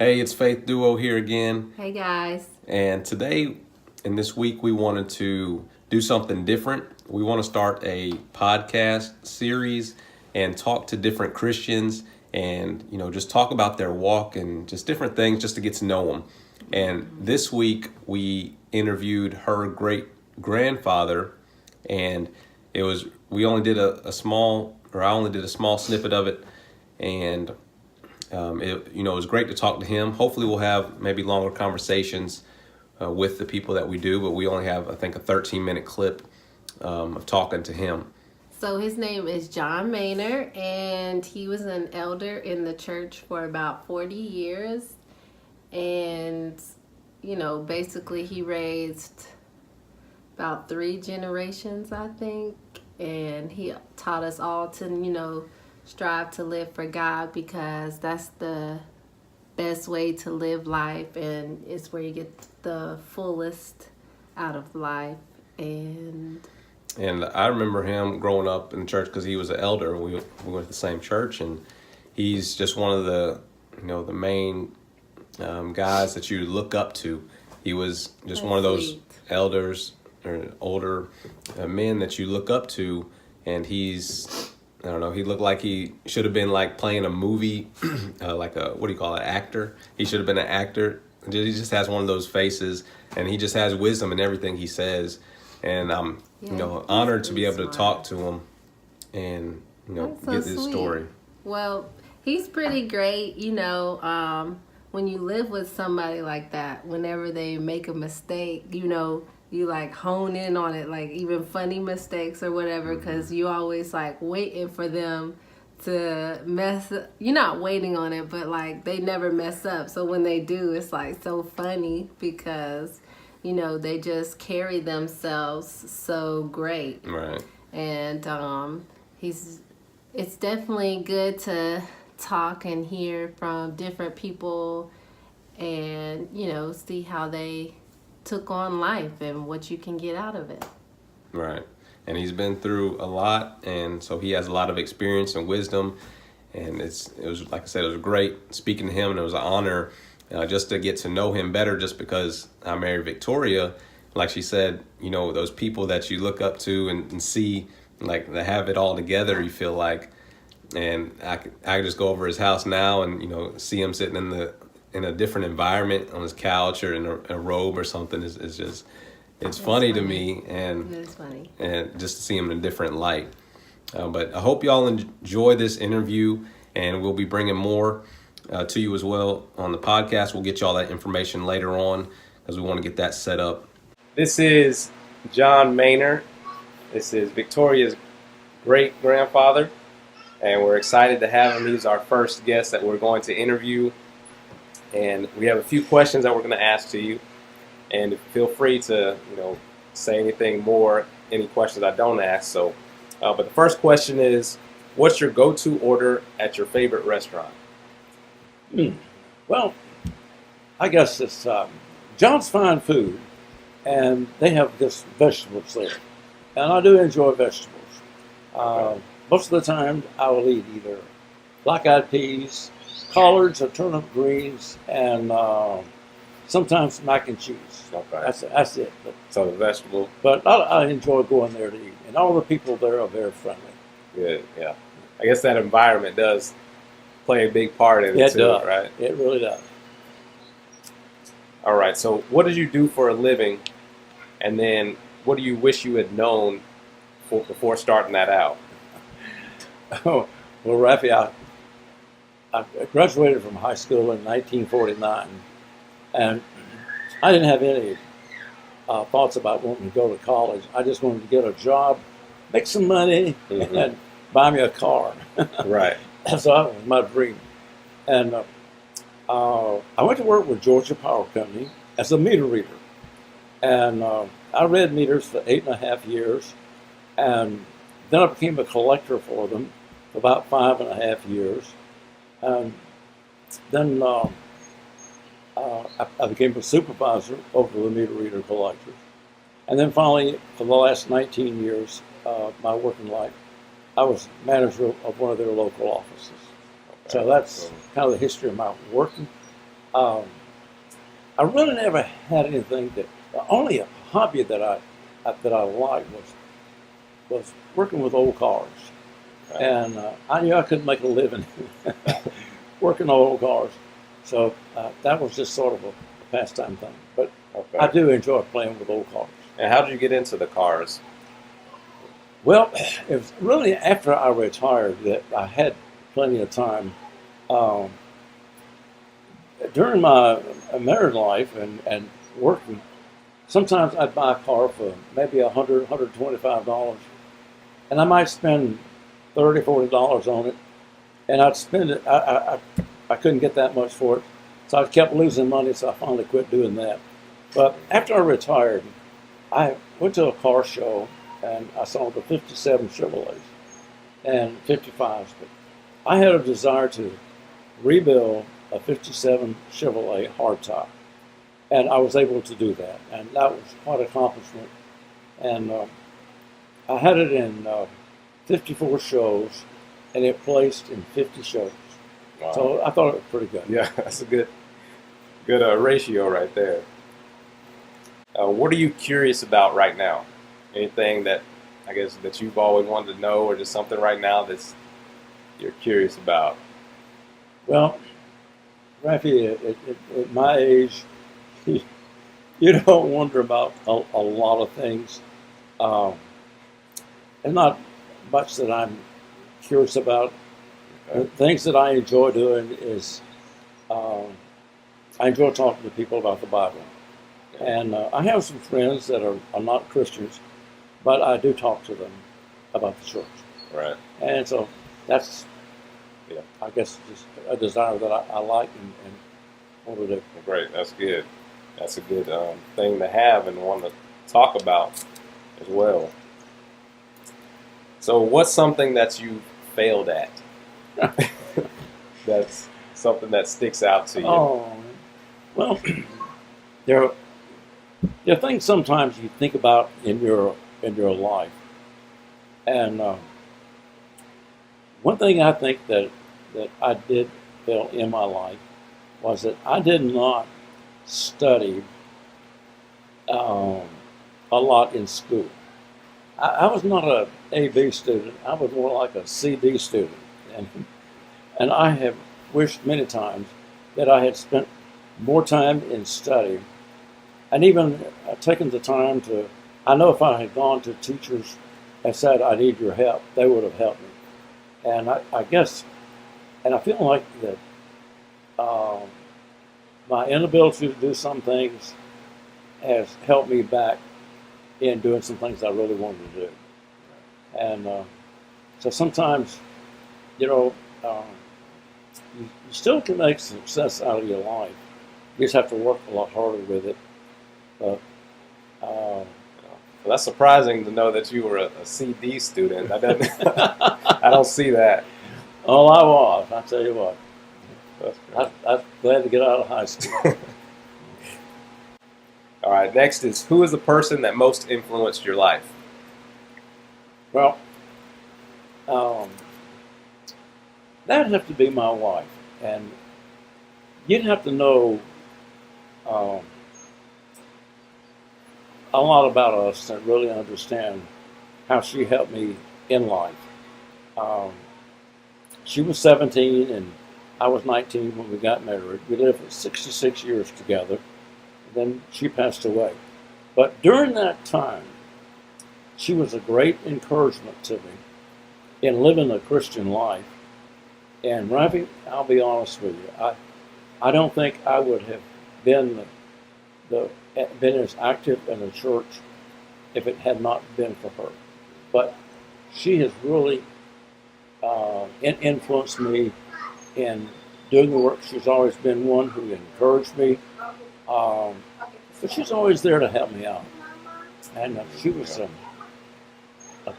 Hey, it's FaithDuo here again. Hey guys. And today, in this week, we wanted to do something different. We want to start a podcast series and talk to different Christians and, just talk about their walk and just different things just to get to know them. And this week, we interviewed her great grandfather, and we only did I only did a small snippet of it. And it was great to talk to him. Hopefully we'll have maybe longer conversations with the people that we do, but we only have, I think, a 13-minute clip of talking to him. So his name is John Maynard, and he was an elder in the church for about 40 years. And, basically he raised about 3 generations, I think. And he taught us all to, strive to live for God, because that's the best way to live life, and it's where you get the fullest out of life. And I remember him growing up in church because he was an elder. We went to the same church, and he's just one of the the main guys that you look up to. He was just one of those elders or older men that you look up to, and I don't know, he looked like he should have been like playing a movie, like actor. He should have been an actor. He just has one of those faces, and he just has wisdom in everything he says. And I'm, honored to be able to talk to him and, get his story. Well, he's pretty great, when you live with somebody like that, whenever they make a mistake, you like hone in on it, like even funny mistakes or whatever, because you always like waiting for them to mess up. You're not waiting on it, but like they never mess up. So when they do, it's like so funny because, they just carry themselves so great. Right. And it's definitely good to talk and hear from different people and, see how they took on life and what you can get out of it. Right. And he's been through a lot, and so he has a lot of experience and wisdom, and it was, like I said, it was great speaking to him, and it was an honor just to get to know him better, just because I married Victoria. Like she said, those people that you look up to and see, like, they have it all together, you feel like. And I just go over his house now and, see him sitting in a different environment on his couch or in a robe or something. It's funny to me, and it is funny, and just to see him in a different light. But I hope y'all enjoy this interview, and we'll be bringing more to you as well on the podcast. We'll get you all that information later on because we want to get that set up. This is John Maynard. This is Victoria's great grandfather, and we're excited to have him. He's our first guest that we're going to interview. And we have a few questions that we're going to ask to you. And feel free to, say anything more, any questions I don't ask. So, but the first question is, what's your go-to order at your favorite restaurant? Well, I guess it's John's Fine Food, and they have just vegetables there. And I do enjoy vegetables. Most of the time, I will eat either black-eyed peas, collards or turnip greens, and sometimes mac and cheese. Okay. That's it. So the vegetable. But I enjoy going there to eat, and all the people there are very friendly. Good, yeah. I guess that environment does play a big part in it too, does. Right? It really does. All right, so what did you do for a living, and then what do you wish you had known before starting that out? Oh, well, Rafi, I graduated from high school in 1949, and I didn't have any thoughts about wanting to go to college. I just wanted to get a job, make some money, and buy me a car. Right. So that was my dream. And I went to work with Georgia Power Company as a meter reader. And I read meters for 8.5 years, and then I became a collector for them for about 5.5 years. And then I became a supervisor over the meter reader collectors. And then finally, for the last 19 years of my working life, I was manager of one of their local offices. So that's kind of the history of my working. Um, I really never had anything that. The only hobby that I liked was working with old cars, Right. and I knew I couldn't make a living working on old cars, so that was just sort of a pastime thing. But Okay. I do enjoy playing with old cars. And how did you get into the cars? Well, it was really after I retired that I had plenty of time. Um, During my married life and working, sometimes I'd buy a car for maybe $125, and I might spend $30, $40 on it, and I'd spend it. I couldn't get that much for it, so I kept losing money. So I finally quit doing that. But after I retired, I went to a car show and I saw the '57 Chevrolets and '55s. But I had a desire to rebuild a '57 Chevrolet hardtop, and I was able to do that, and that was quite an accomplishment. And I had it in 54 shows, and it placed in 50 shows. Wow. So I thought it was pretty good. Yeah, that's a good ratio right there. What are you curious about right now? Anything that I guess that you've always wanted to know, or just something right now that's you're curious about? Well, Rafi, at my age, you don't wonder about a lot of things. There's not much that I'm curious about. Okay. The things that I enjoy doing is I enjoy talking to people about the Bible. And I have some friends that are not Christians, but I do talk to them about the church. Right. And so that's, Yeah. I guess, just a desire that I like and want to do. Well, great. That's good. That's a good thing to have and want to talk about as well. So, what's something that you failed at? That's something that sticks out to you. Oh, well, there are things sometimes you think about in your life, and one thing I think that I did fail in my life was that I did not study a lot in school. I was not a A/B student. I was more like a C/D student, and I have wished many times that I had spent more time in study, and even taken the time to. I know if I had gone to teachers and said, "I need your help," they would have helped me. And I guess, and I feel like that my inability to do some things has helped me back in doing some things I really wanted to do. And so sometimes, you still can make success out of your life. You just have to work a lot harder with it. But Well, that's surprising to know that you were a CD student. I don't see that. oh, I was. I tell you what, That's great. I'm glad to get out of high school. All right. Next is, who is the person that most influenced your life? Well, that'd have to be my wife, and you'd have to know a lot about us to really understand how she helped me in life. She was 17 and I was 19 when we got married. We lived for 66 years together. Then she passed away. But during that time, she was a great encouragement to me in living a Christian life. And Rafi, I'll be honest with you, I don't think I would have been been as active in the church if it had not been for her. But she has really influenced me in doing the work. She's always been one who encouraged me, but she's always there to help me out. And she was a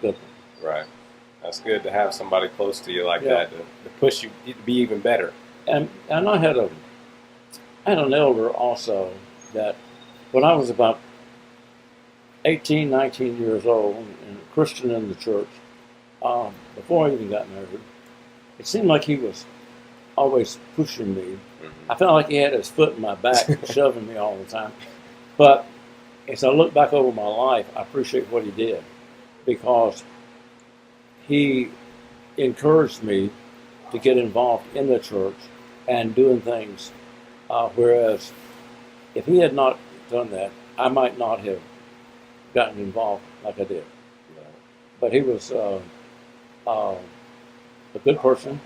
good one. Right. That's good to have somebody close to you like Yeah. that to push you to be even better. And I had an elder also that when I was about 18, 19 years old and a Christian in the church, before I even got married, it seemed like he was always pushing me I felt like he had his foot in my back, shoving me all the time. But as I look back over my life, I appreciate what he did because he encouraged me to get involved in the church and doing things. Whereas if he had not done that, I might not have gotten involved like I did. But he was a good person,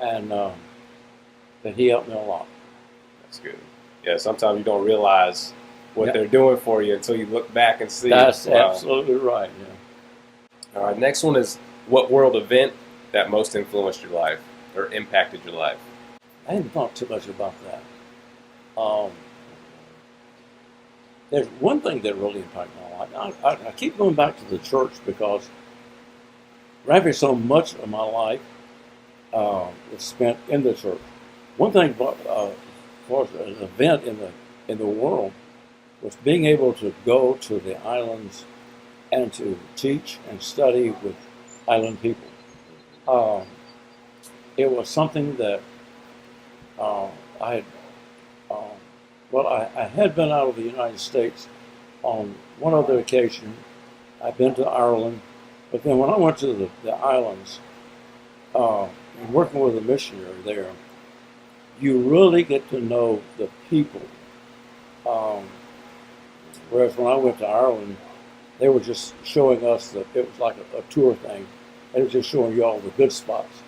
and that he helped me a lot. That's good. Yeah, sometimes you don't realize what they're doing for you until you look back and see. That's absolutely right. Yeah. All right, next one is what world event that most influenced your life or impacted your life? I hadn't thought too much about that. There's one thing that really impacted my life. I keep going back to the church because rather so much of my life is spent in the church. One thing, as far as an event in the world, was being able to go to the islands and to teach and study with island people. It was something that I had been out of the United States on one other occasion. I've been to Ireland, but then when I went to the islands, and working with a missionary there, you really get to know the people. Whereas when I went to Ireland, they were just showing us that it was like a tour thing. They were just showing you all the good spots.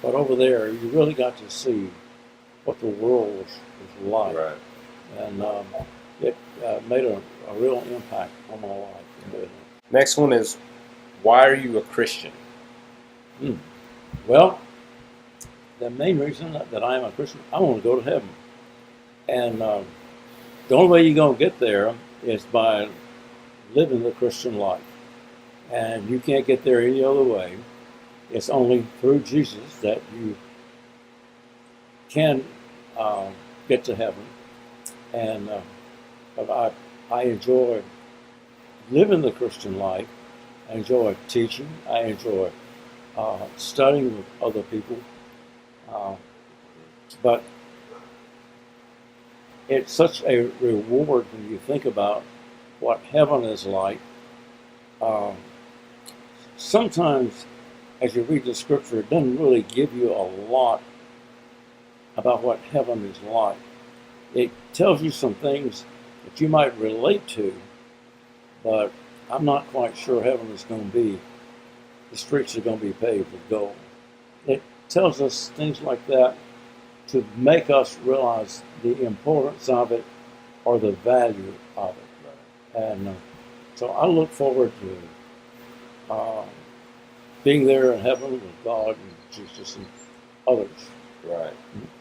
But over there, you really got to see what the world was like. Right. And it made a real impact on my life. Next one is, why are you a Christian? Well, the main reason that I am a Christian, I want to go to heaven. And the only way you're going to get there is by living the Christian life. And you can't get there any other way. It's only through Jesus that you can get to heaven. And but I enjoy living the Christian life. I enjoy teaching. I enjoy studying with other people. But it's such a reward when you think about what heaven is like. Sometimes, as you read the scripture, it doesn't really give you a lot about what heaven is like. It tells you some things that you might relate to, but I'm not quite sure heaven is going to be, the streets are going to be paved with gold. It tells us things like that to make us realize the importance of it or the value of it. And so I look forward to being there in heaven with God and Jesus and others. Right.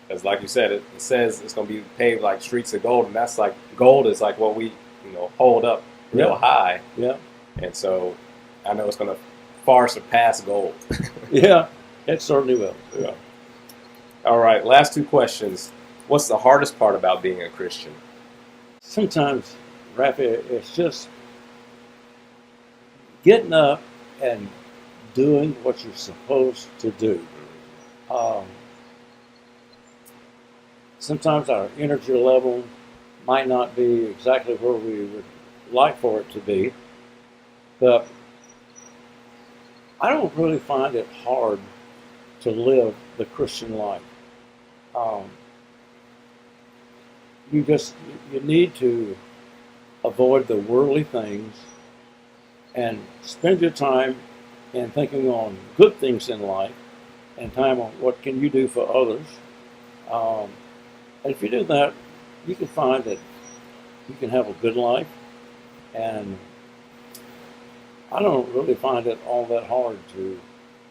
Because like you said, it says it's going to be paved like streets of gold, and that's like, gold is like what we, hold up real high. Yeah. And so I know it's going to far surpass gold. Yeah, it certainly will. Yeah. All right, last two questions. What's the hardest part about being a Christian? Sometimes, Rafi, it's just getting up and doing what you're supposed to do. Sometimes our energy level might not be exactly where we would like for it to be, but I don't really find it hard to live the Christian life. You need to avoid the worldly things and spend your time in thinking on good things in life and time on what can you do for others. And if you do that, you can find that you can have a good life. And I don't really find it all that hard to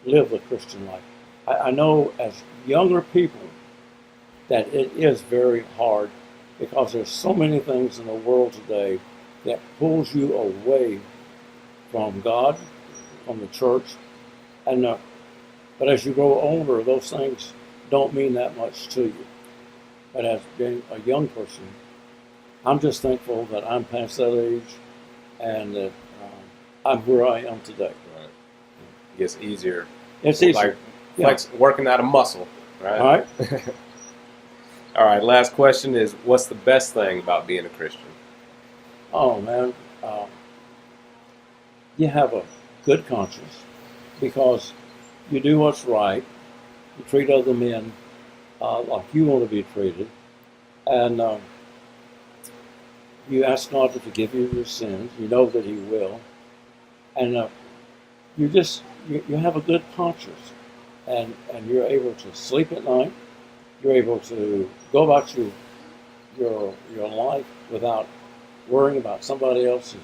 live the Christian life. I know as younger people that it is very hard because there's so many things in the world today that pulls you away from God, from the church. And but as you grow older, those things don't mean that much to you. But as being a young person, I'm just thankful that I'm past that age and that I'm where I am today. Right. It gets easier. It's easier. Like working out a muscle, right? All right. All right, last question is, what's the best thing about being a Christian? Oh man, you have a good conscience because you do what's right. You treat other men like you want to be treated, and you ask God to forgive you your sins. You know that He will, and you have a good conscience, and you're able to sleep at night. You're able to go about your life without worrying about somebody else's.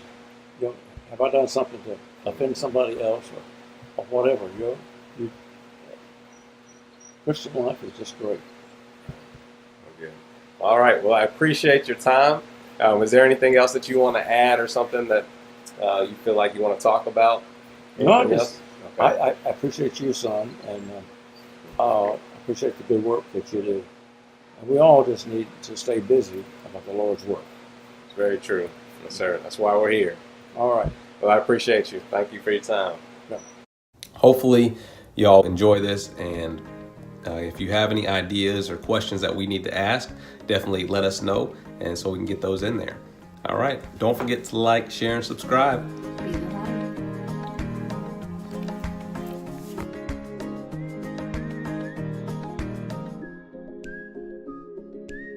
You know, have I done something to offend somebody else or whatever? You Christian life is just great. Okay. All right. Well, I appreciate your time. Is there anything else that you want to add or something that you feel like you want to talk about? You know, Anything else? Okay. I appreciate you, son, and I appreciate the good work that you do. And we all just need to stay busy about the Lord's work. It's very true. Yes, sir. That's why we're here. All right. Well, I appreciate you. Thank you for your time. Yeah. Hopefully, y'all enjoy this. And if you have any ideas or questions that we need to ask, definitely let us know. And so we can get those in there. All right. Don't forget to like, share, and subscribe.